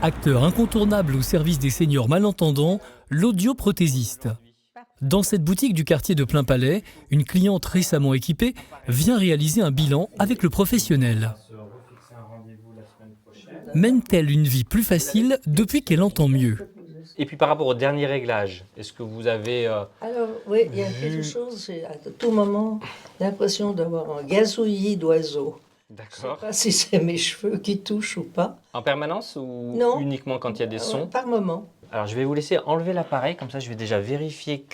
Acteur incontournable au service des seniors malentendants, l'audioprothésiste. Dans cette boutique du quartier de Plainpalais, une cliente récemment équipée vient réaliser un bilan avec le professionnel. Mène-t-elle une vie plus facile depuis qu'elle entend mieux? Et puis par rapport au dernier réglage, est-ce que vous avez Alors oui, il y a quelque chose, j'ai à tout moment l'impression d'avoir un gazouillis d'oiseaux. Je ne sais D'accord. pas si c'est mes cheveux qui touchent ou pas. En permanence ou Non. uniquement quand il y a des sons? Par moment. Alors je vais vous laisser enlever l'appareil, comme ça je vais déjà vérifier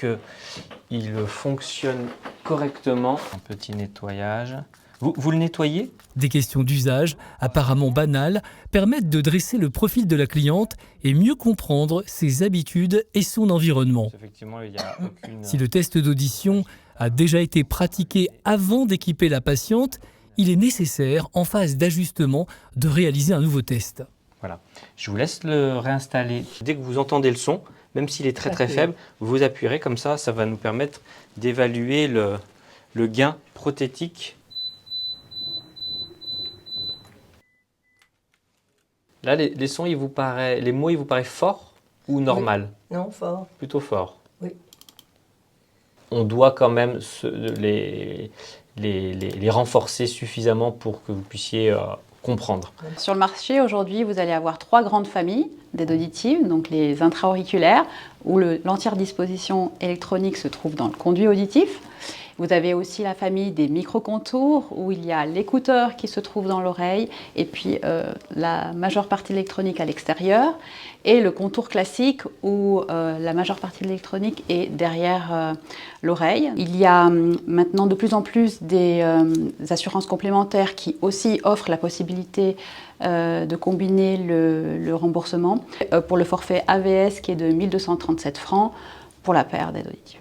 qu'il fonctionne correctement. Un petit nettoyage. Vous le nettoyez? Des questions d'usage, apparemment banales, permettent de dresser le profil de la cliente et mieux comprendre ses habitudes et son environnement. Effectivement, il n'y a aucune... Si le test d'audition a déjà été pratiqué avant d'équiper la patiente, il est nécessaire, en phase d'ajustement, de réaliser un nouveau test. Voilà. Je vous laisse le réinstaller. Dès que vous entendez le son, même s'il est très très faible, vous appuierez comme ça va nous permettre d'évaluer le gain prothétique. Là, les sons, les mots, ils vous paraissent forts ou normal? Oui. Non, fort. Plutôt fort. Oui. On doit quand même les renforcer suffisamment pour que vous puissiez comprendre. Sur le marché, aujourd'hui, vous allez avoir 3 grandes familles d'aides auditives, donc les intra-auriculaires, où l'entière disposition électronique se trouve dans le conduit auditif. Vous avez aussi la famille des micro-contours, où il y a l'écouteur qui se trouve dans l'oreille, et puis la majeure partie de l'électronique à l'extérieur, et le contour classique, où la majeure partie de l'électronique est derrière l'oreille. Il y a maintenant de plus en plus des assurances complémentaires qui aussi offrent la possibilité de combiner le remboursement pour le forfait AVS qui est de 1 237 francs pour la paire d'aides auditives.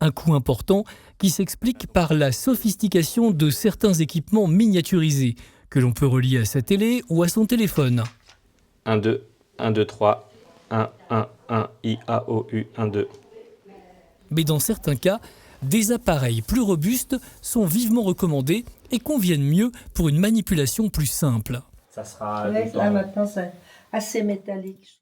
Un coût important qui s'explique par la sophistication de certains équipements miniaturisés que l'on peut relier à sa télé ou à son téléphone. 1, 2, 1, 2, 3, 1, 1, 1, I, A, O, U, 1, 2. Mais dans certains cas, des appareils plus robustes sont vivement recommandés et conviennent mieux pour une manipulation plus simple. Ça sera Là maintenant, c'est assez métallique.